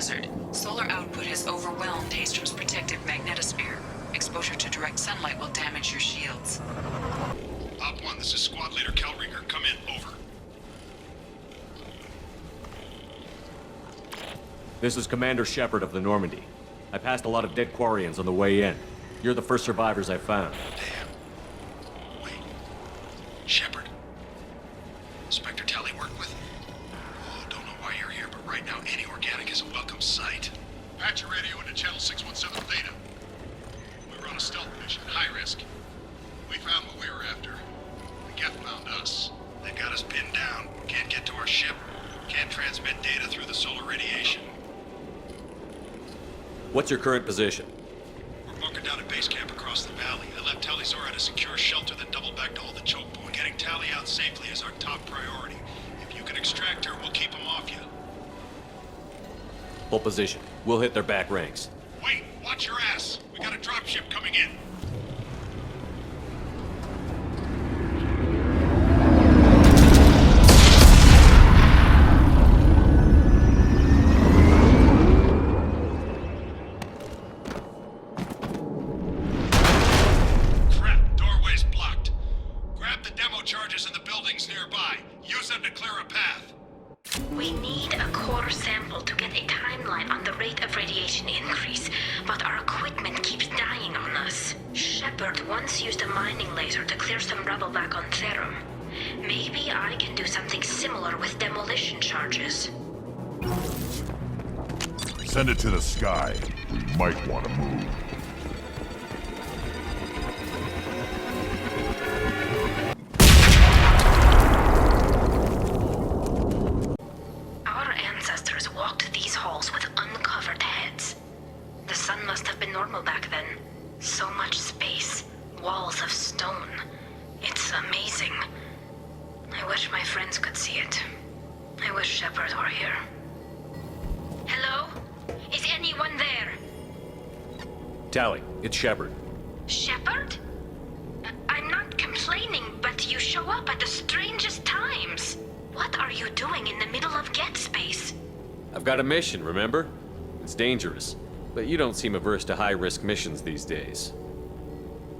hazard. Solar output has overwhelmed Hastrom's protective magnetosphere. Exposure to direct sunlight will damage your shields. Op 1, this is Squad Leader Calringer. Come in, over. This is Commander Shepard of the Normandy. I passed a lot of dead Quarians on the way in. You're the first survivors I found. Damn. Wait. Shepard? Inspector Tally worked with? Oh, don't know why you're here, but right now any organic is a welcome sight. Patch your radio into channel 617 Theta. We were on a stealth mission, high risk. We found what we were after. The Geth found us. They got us pinned down. Can't get to our ship. Can't transmit data through the solar radiation. What's your current position? We're bunkered down at base camp across the valley. I left Tally Zora at a secure shelter, then doubled back to hold the choke point. Getting Tally out safely is our top priority. If you can extract her, we'll keep them off you. Hold position. We'll hit their back ranks. Wait, watch your ass. We got a dropship coming in. Crap, doorway's blocked. Grab the demo charges in the buildings nearby. Use them to clear a path. We need a core sample to get a timeline on the rate of radiation increase, but our equipment keeps dying on us. Shepard once used a mining laser to clear some rubble back on Therum. Maybe I can do something similar with demolition charges. Send it to the sky. We might want to move. Our ancestors walked these halls with uncovered heads. The sun must have been normal back then. So much space, walls of stone. It's amazing. I wish my friends could see it. I wish Shepard were here. Hello? Is anyone there? Tally, it's Shepard. Shepard? I'm not complaining, but you show up at the strangest times. What are you doing in the middle of Get Space? I've got a mission, remember? It's dangerous, but you don't seem averse to high-risk missions these days.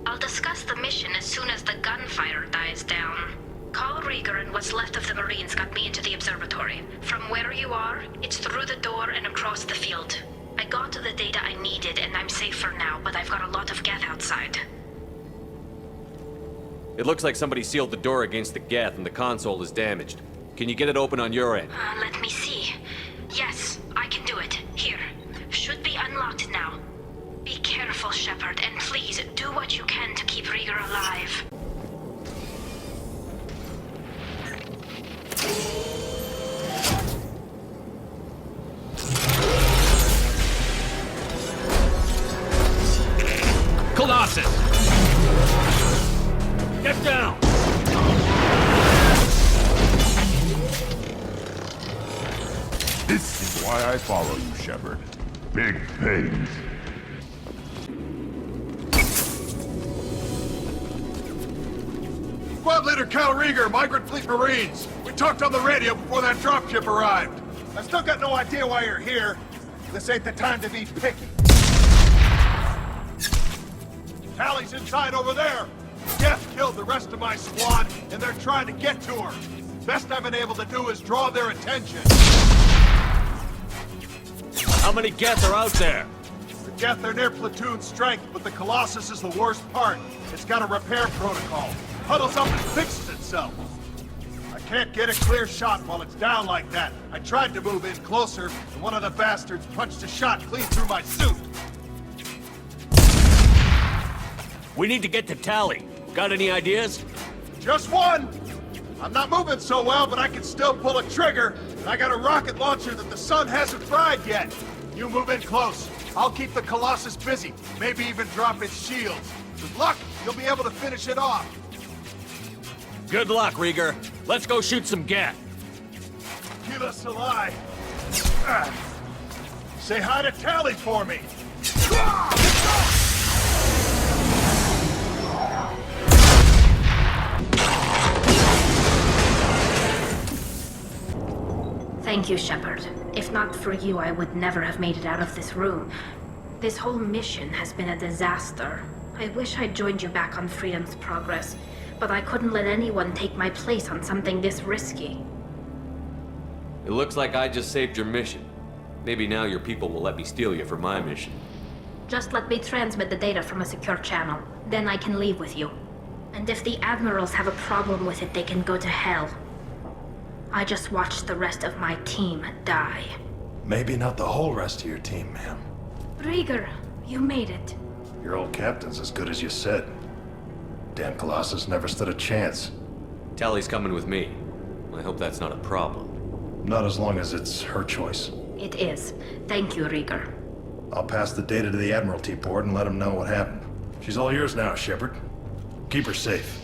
I'll discuss the mission as soon as the gunfire dies down. Call Rieger and what's left of the Marines got me into the observatory. From where you are, it's through the door and across the field. I got the data I needed and I'm safe for now, but I've got a lot of Geth outside. It looks like somebody sealed the door against the Geth and the console is damaged. Can you get it open on your end? Let me see. Yes, I can do it. Here. Should be unlocked now. Be careful, Shepard, and please do what you can to keep Rieger alive. Colossus! Get down! This is why I follow you, Shepard. Big things. Squad Leader Cal Rieger, Migrant Fleet Marines. We talked on the radio before that dropship arrived. I still got no idea why you're here. This ain't the time to be picky. Tally's inside over there. Geth killed the rest of my squad, and they're trying to get to her. Best I've been able to do is draw their attention. How many Geth are out there? The Geth are near platoon strength, but the Colossus is the worst part. It's got a repair protocol. Huddles up and fixes itself. I can't get a clear shot while it's down like that. I tried to move in closer, and one of the bastards punched a shot clean through my suit. We need to get to Tally. Got any ideas? Just one! I'm not moving so well, but I can still pull a trigger. And I got a rocket launcher that the sun hasn't fried yet. You move in close. I'll keep the Colossus busy. Maybe even drop its shields. With luck, you'll be able to finish it off. Good luck, Rieger. Let's go shoot some Geth. Kila Salai. Say hi to Tally for me. Thank you, Shepard. If not for you, I would never have made it out of this room. This whole mission has been a disaster. I wish I'd joined you back on Freedom's Progress, but I couldn't let anyone take my place on something this risky. It looks like I just saved your mission. Maybe now your people will let me steal you for my mission. Just let me transmit the data from a secure channel. Then I can leave with you. And if the Admirals have a problem with it, they can go to hell. I just watched the rest of my team die. Maybe not the whole rest of your team, ma'am. Rieger, you made it. Your old captain's as good as you said. Damn Colossus never stood a chance. Tally's coming with me. I hope that's not a problem. Not as long as it's her choice. It is. Thank you, Rieger. I'll pass the data to the Admiralty board and let them know what happened. She's all yours now, Shepard. Keep her safe.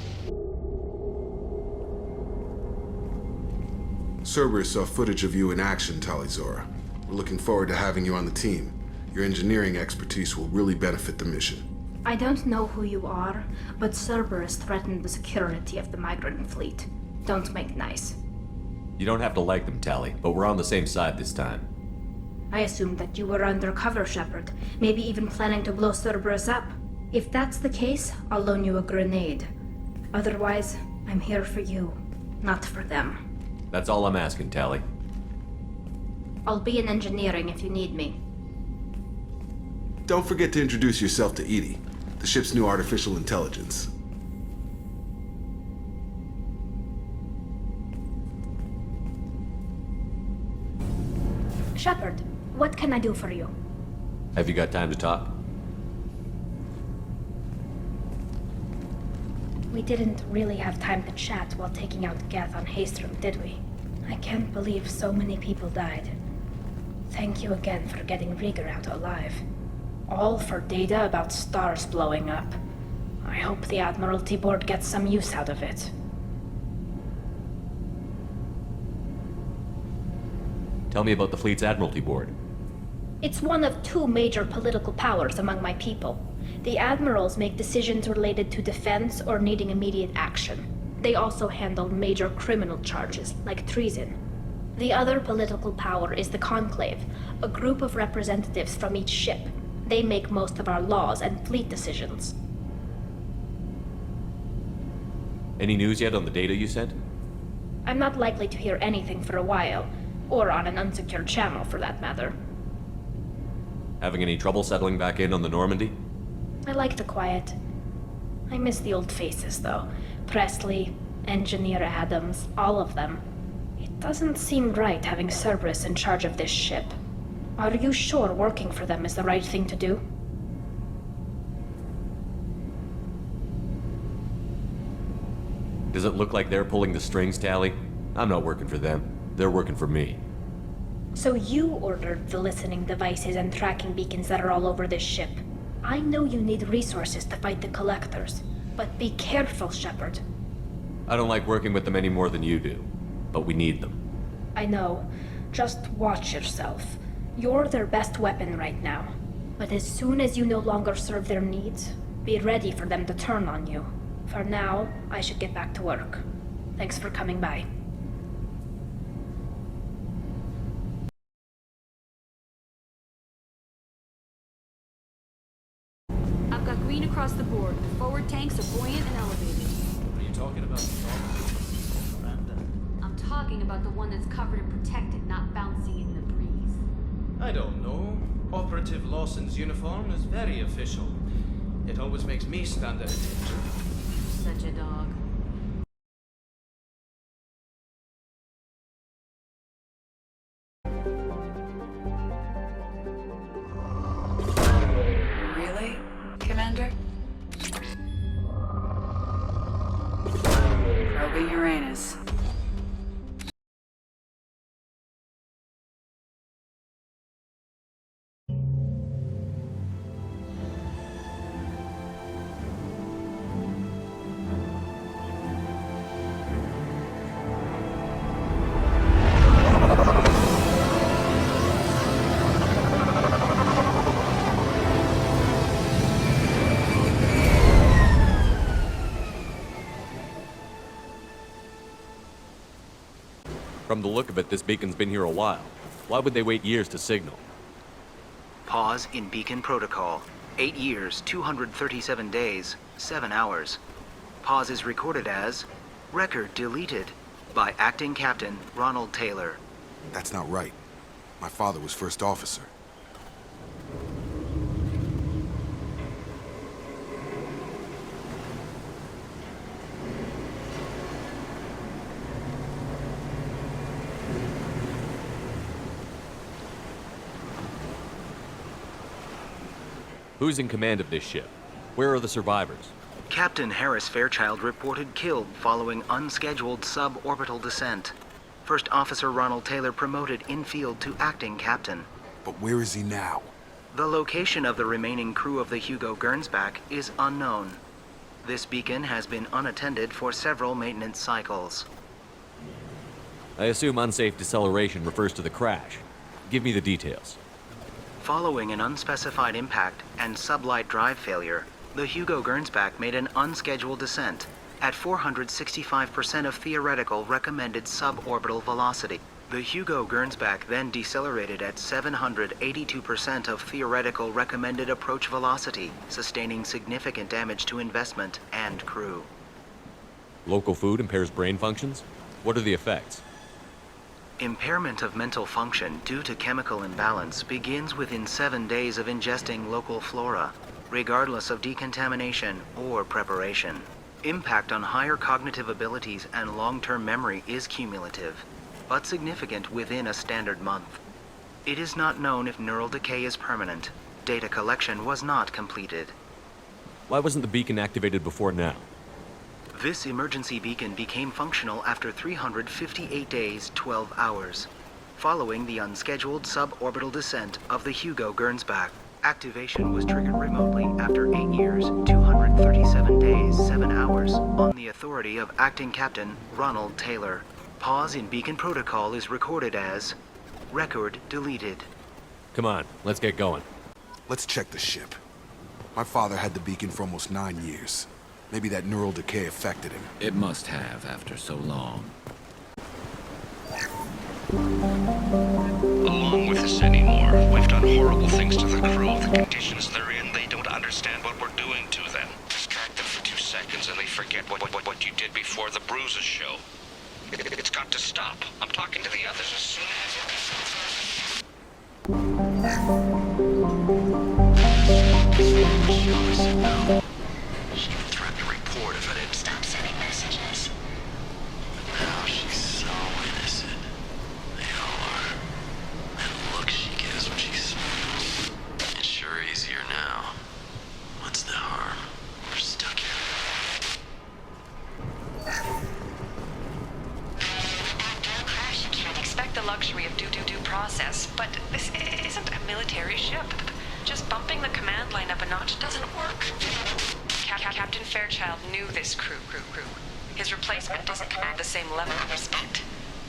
Cerberus saw footage of you in action, Talizora. We're looking forward to having you on the team. Your engineering expertise will really benefit the mission. I don't know who you are, but Cerberus threatened the security of the migrant fleet. Don't make nice. You don't have to like them, Tally, but we're on the same side this time. I assumed that you were undercover, Shepard. Maybe even planning to blow Cerberus up. If that's the case, I'll loan you a grenade. Otherwise, I'm here for you, not for them. That's all I'm asking, Tally. I'll be in engineering if you need me. Don't forget to introduce yourself to Edie, the ship's new artificial intelligence. Shepard, what can I do for you? Have you got time to talk? We didn't really have time to chat while taking out Geth on Haestrom, did we? I can't believe so many people died. Thank you again for getting Rieger out alive. All for data about stars blowing up. I hope the Admiralty Board gets some use out of it. Tell me about the fleet's Admiralty Board. It's one of two major political powers among my people. The Admirals make decisions related to defense or needing immediate action. They also handle major criminal charges, like treason. The other political power is the Conclave, a group of representatives from each ship. They make most of our laws and fleet decisions. Any news yet on the data you sent? I'm not likely to hear anything for a while, or on an unsecured channel for that matter. Having any trouble settling back in on the Normandy? I like the quiet. I miss the old faces, though. Presley, Engineer Adams, all of them. It doesn't seem right having Cerberus in charge of this ship. Are you sure working for them is the right thing to do? Does it look like they're pulling the strings, Tally? I'm not working for them. They're working for me. So you ordered the listening devices and tracking beacons that are all over this ship. I know you need resources to fight the Collectors, but be careful, Shepard. I don't like working with them any more than you do, but we need them. I know. Just watch yourself. You're their best weapon right now. But as soon as you no longer serve their needs, be ready for them to turn on you. For now, I should get back to work. Thanks for coming by. I've got green across the board. The forward tanks are buoyant and elevated. Are you talking about I'm talking about the one that's covered and protected, not bouncing in the breeze. I don't know. Operative Lawson's uniform is very official. It always makes me stand at attention. Such a dog. Really, Commander? Probing Uranus. From the look of it, this beacon's been here a while. Why would they wait years to signal? Pause in beacon protocol. 8 years, 237 days, 7 hours. Pause is recorded as record deleted by Acting Captain Ronald Taylor. That's not right. My father was first officer. Who's in command of this ship? Where are the survivors? Captain Harris Fairchild reported killed following unscheduled suborbital descent. First Officer Ronald Taylor promoted in-field to acting captain. But where is he now? The location of the remaining crew of the Hugo Gernsback is unknown. This beacon has been unattended for several maintenance cycles. I assume unsafe deceleration refers to the crash. Give me the details. Following an unspecified impact and sublight drive failure, the Hugo Gernsback made an unscheduled descent at 465% of theoretical recommended suborbital velocity. The Hugo Gernsback then decelerated at 782% of theoretical recommended approach velocity, sustaining significant damage to investment and crew. Local food impairs brain functions? What are the effects? Impairment of mental function due to chemical imbalance begins within 7 days of ingesting local flora, regardless of decontamination or preparation. Impact on higher cognitive abilities and long-term memory is cumulative, but significant within a standard month. It is not known if neural decay is permanent. Data collection was not completed. Why wasn't the beacon activated before now? This emergency beacon became functional after 358 days, 12 hours, following the unscheduled suborbital descent of the Hugo Gernsback. Activation was triggered remotely after 8 years, 237 days, 7 hours, on the authority of Acting Captain Ronald Taylor. Pause in beacon protocol is recorded as record deleted. Come on, let's get going. Let's check the ship. My father had the beacon for almost 9 years. Maybe that neural decay affected him. It must have after so long. Along with this anymore. We've done horrible things to the crew. The conditions they're in, they don't understand what we're doing to them. Distract them for 2 seconds and they forget what you did before the bruises show. It's got to stop. I'm talking to the others as soon as she even threatened to report if I didn't stop sending messages. But now she's so innocent. They all are. That look she gives when she smiles. It's sure easier now. What's the harm? We're stuck here. After a crash, you can't expect the luxury of due process, but this isn't a military ship. Just bumping the command line up a notch doesn't work. Captain Fairchild knew this crew. His replacement doesn't command the same level of respect.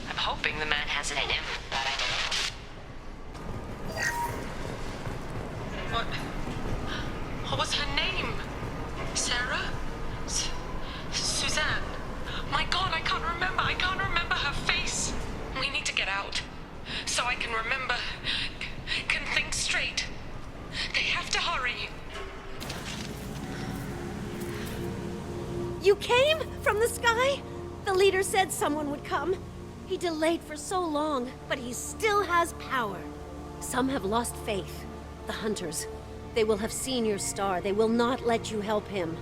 I'm hoping the man has it in him, but I don't. What was her name? Sarah? Suzanne? My God, I can't remember her face. We need to get out, so I can remember, can think straight. They have to hurry. You came? From the sky? The leader said someone would come. He delayed for so long, but he still has power. Some have lost faith. The hunters. They will have seen your star. They will not let you help him.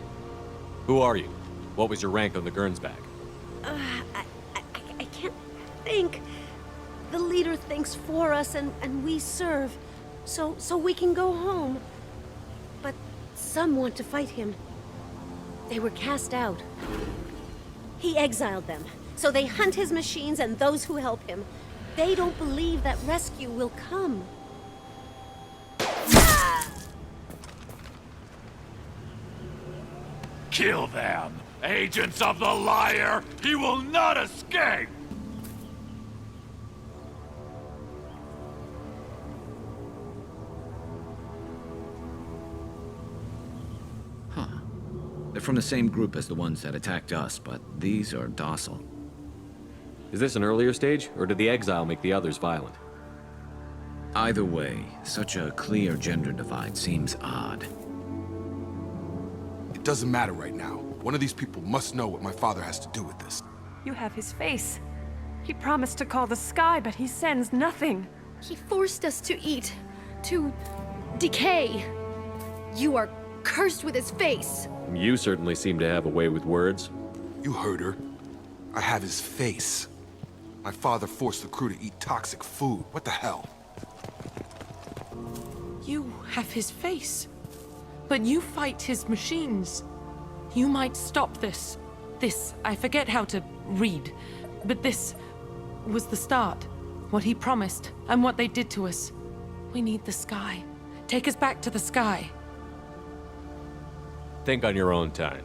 Who are you? What was your rank on the Gernsback? I can't think. The leader thinks for us and we serve. So we can go home. But some want to fight him. They were cast out. He exiled them, so they hunt his machines and those who help him. They don't believe that rescue will come. Kill them! Agents of the liar! He will not escape! They're from the same group as the ones that attacked us, but these are docile. Is this an earlier stage, or did the exile make the others violent? Either way, such a clear gender divide seems odd. It doesn't matter right now. One of these people must know what my father has to do with this. You have his face. He promised to call the sky, but he sends nothing. He forced us to eat, to decay. You are cursed with his face. You certainly seem to have a way with words. You heard her. I have his face. My father forced the crew to eat toxic food. What the hell? You have his face. But you fight his machines. You might stop this. This, I forget how to read. But this was the start. What he promised, and what they did to us. We need the sky. Take us back to the sky. Think on your own time.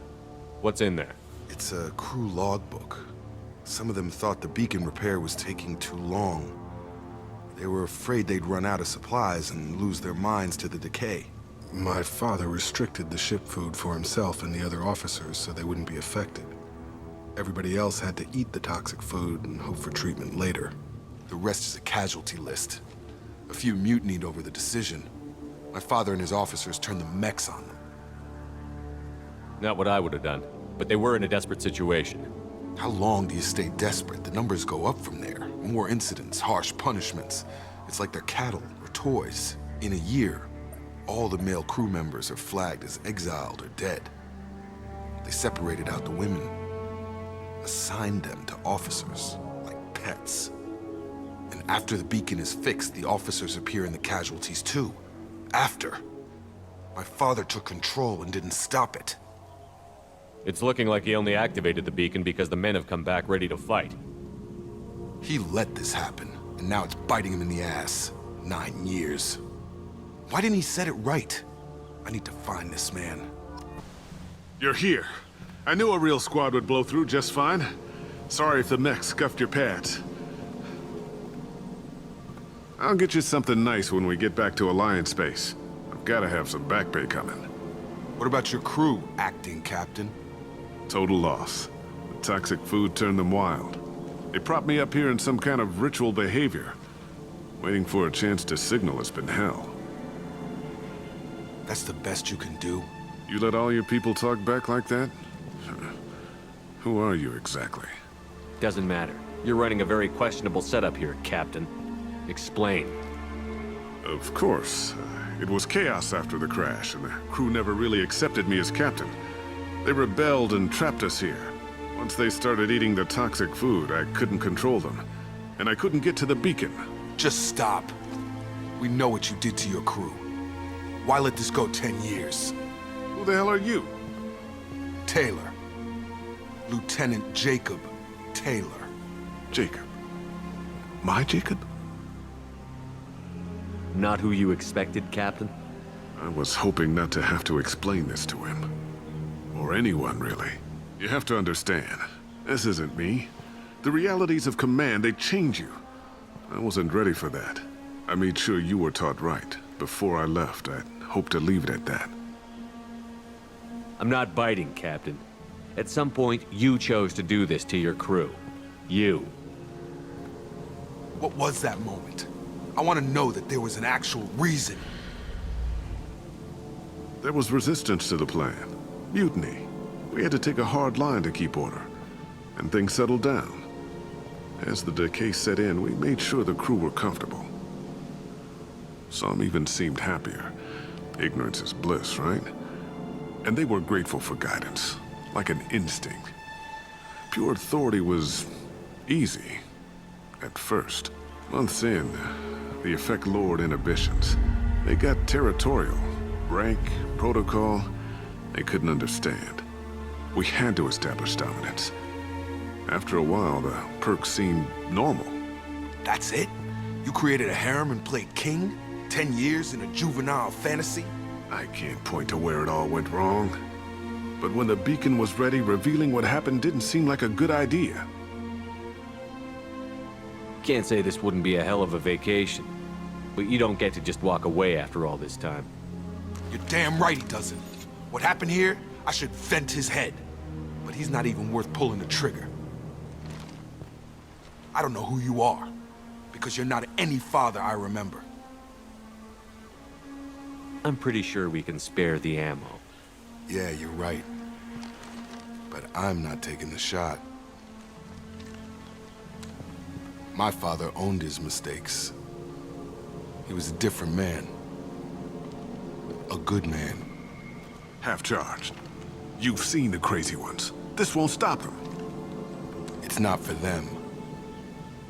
What's in there? It's a crew logbook. Some of them thought the beacon repair was taking too long. They were afraid they'd run out of supplies and lose their minds to the decay. My father restricted the ship food for himself and the other officers so they wouldn't be affected. Everybody else had to eat the toxic food and hope for treatment later. The rest is a casualty list. A few mutinied over the decision. My father and his officers turned the mechs on them. Not what I would have done, but they were in a desperate situation. How long do you stay desperate? The numbers go up from there. More incidents, harsh punishments. It's like they're cattle or toys. In a year, all the male crew members are flagged as exiled or dead. They separated out the women, assigned them to officers, like pets. And after the beacon is fixed, the officers appear in the casualties too. After. My father took control and didn't stop it. It's looking like he only activated the beacon because the men have come back ready to fight. He let this happen, and now it's biting him in the ass. 9 years. Why didn't he set it right? I need to find this man. You're here. I knew a real squad would blow through just fine. Sorry if the mech scuffed your pads. I'll get you something nice when we get back to Alliance space. I've gotta have some back pay coming. What about your crew, acting captain? Total loss. The toxic food turned them wild. They propped me up here in some kind of ritual behavior. Waiting for a chance to signal has been hell. That's the best you can do? You let all your people talk back like that? Who are you exactly? Doesn't matter. You're running a very questionable setup here, Captain. Explain. Of course. It was chaos after the crash, and the crew never really accepted me as captain. They rebelled and trapped us here. Once they started eating the toxic food, I couldn't control them. And I couldn't get to the beacon. Just stop. We know what you did to your crew. Why let this go 10 years? Who the hell are you? Taylor. Lieutenant Jacob Taylor. Jacob? My Jacob? Not who you expected, Captain? I was hoping not to have to explain this to him. Or anyone, really. You have to understand, this isn't me. The realities of command, they change you. I wasn't ready for that. I made sure you were taught right. Before I left, I hoped to leave it at that. I'm not biting, Captain. At some point, you chose to do this to your crew. You. What was that moment? I want to know that there was an actual reason. There was resistance to the plan. Mutiny. We had to take a hard line to keep order. And things settled down. As the decay set in, we made sure the crew were comfortable. Some even seemed happier. Ignorance is bliss, right? And they were grateful for guidance, like an instinct. Pure authority was easy, at first. Months in, the effect lowered inhibitions. They got territorial. Rank, protocol, they couldn't understand. We had to establish dominance. After a while, the perks seemed normal. That's it? You created a harem and played king? 10 years in a juvenile fantasy? I can't point to where it all went wrong. But when the beacon was ready, revealing what happened didn't seem like a good idea. Can't say this wouldn't be a hell of a vacation. But you don't get to just walk away after all this time. You're damn right he doesn't. What happened here, I should vent his head. But he's not even worth pulling the trigger. I don't know who you are, because you're not any father I remember. I'm pretty sure we can spare the ammo. Yeah, you're right. But I'm not taking the shot. My father owned his mistakes. He was a different man. A good man. Half-charged. You've seen the crazy ones. This won't stop them. It's not for them,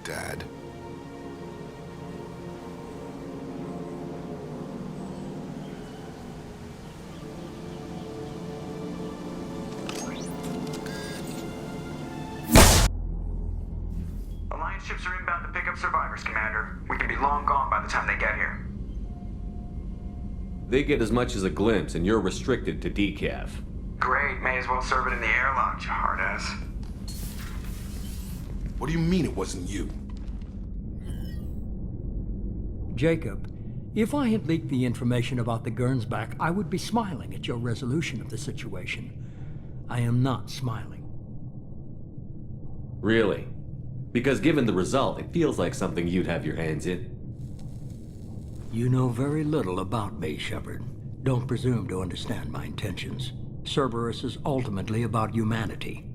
Dad. Alliance ships are inbound to pick up survivors, Commander. We can be long gone by the time they get here. They get as much as a glimpse, and you're restricted to decaf. Great, may as well serve it in the airlock, you hard ass. What do you mean it wasn't you? Jacob, if I had leaked the information about the Gernsback, I would be smiling at your resolution of the situation. I am not smiling. Really? Because given the result, it feels like something you'd have your hands in. You know very little about me, Shepard. Don't presume to understand my intentions. Cerberus is ultimately about humanity.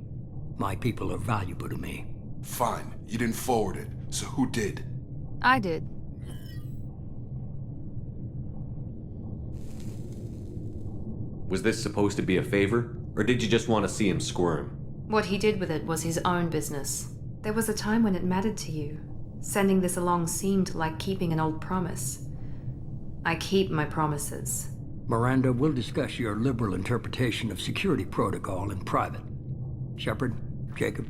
My people are valuable to me. Fine, you didn't forward it, so who did? I did. Was this supposed to be a favor, or did you just want to see him squirm? What he did with it was his own business. There was a time when it mattered to you. Sending this along seemed like keeping an old promise. I keep my promises. Miranda, we'll discuss your liberal interpretation of security protocol in private. Shepard, Jacob.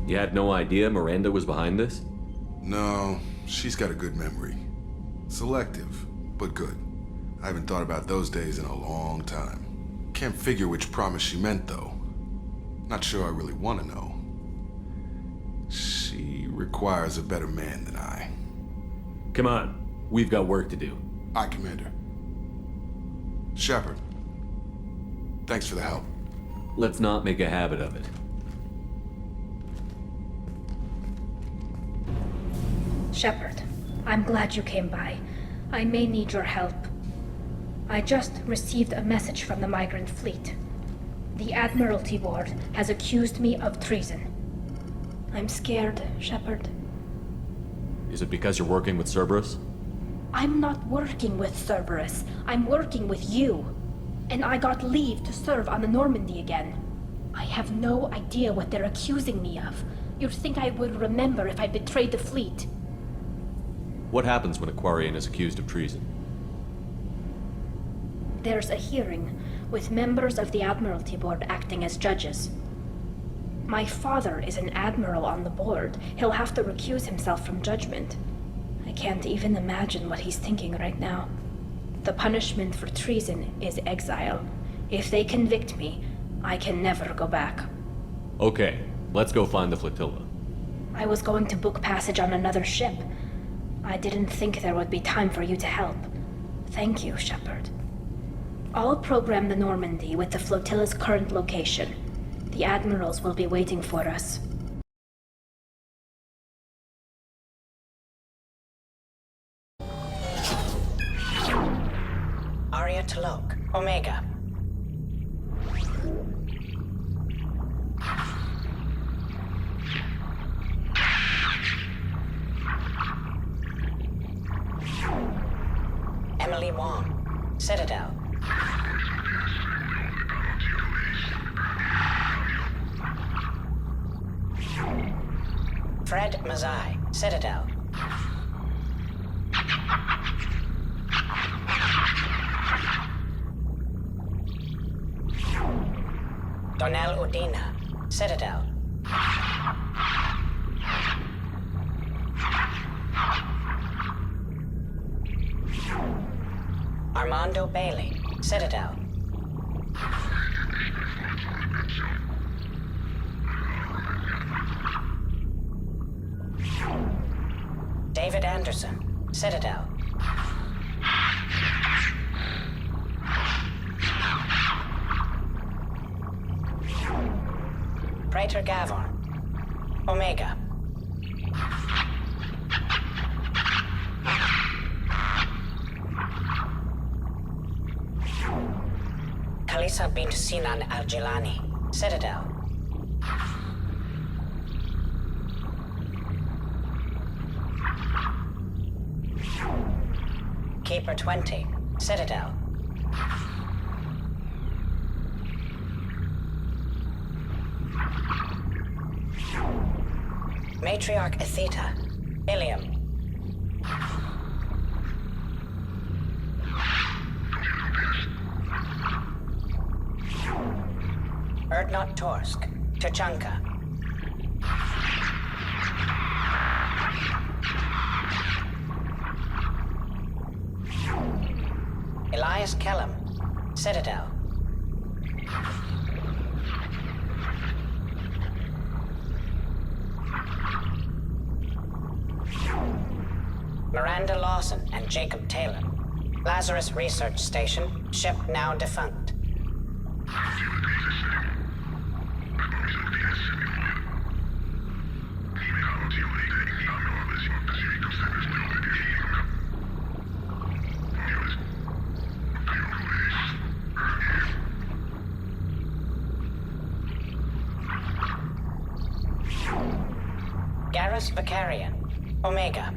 You had no idea Miranda was behind this? No, she's got a good memory. Selective, but good. I haven't thought about those days in a long time. Can't figure which promise she meant, though. Not sure I really want to know. She requires a better man than I. Come on, we've got work to do. Aye, Commander. Shepard, thanks for the help. Let's not make a habit of it. Shepard, I'm glad you came by. I may need your help. I just received a message from the migrant fleet. The Admiralty Board has accused me of treason. I'm scared, Shepard. Is it because you're working with Cerberus? I'm not working with Cerberus. I'm working with you. And I got leave to serve on the Normandy again. I have no idea what they're accusing me of. You'd think I would remember if I betrayed the fleet. What happens when a Quarian is accused of treason? There's a hearing, with members of the Admiralty Board acting as judges. My father is an admiral on the board. He'll have to recuse himself from judgment. I can't even imagine what he's thinking right now. The punishment for treason is exile. If they convict me, I can never go back. Okay, let's go find the flotilla. I was going to book passage on another ship. I didn't think there would be time for you to help. Thank you, Shepard. I'll program the Normandy with the flotilla's current location. The admirals will be waiting for us. Aria Talok, Omega. Emily Wong, Citadel. Fred Mazai, Citadel. Donnell Udina, Citadel. Armando Bailey, Citadel. David Anderson, Citadel. Praetor Gavor. Omega. Kalisa bint Sinan al-Jilani. Citadel. Keeper 20. Citadel. Matriarch Atheta. Ilium. Erdnot Torsk. Tuchanka. Elias Kellum. Citadel. Miranda Lawson and Jacob Taylor. Lazarus Research Station. Ship now defunct. Garrus Vicarian. Omega.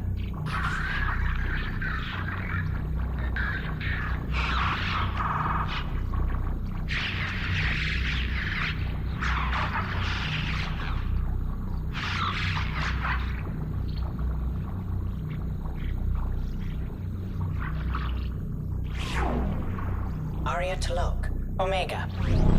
Arya Talok. Omega.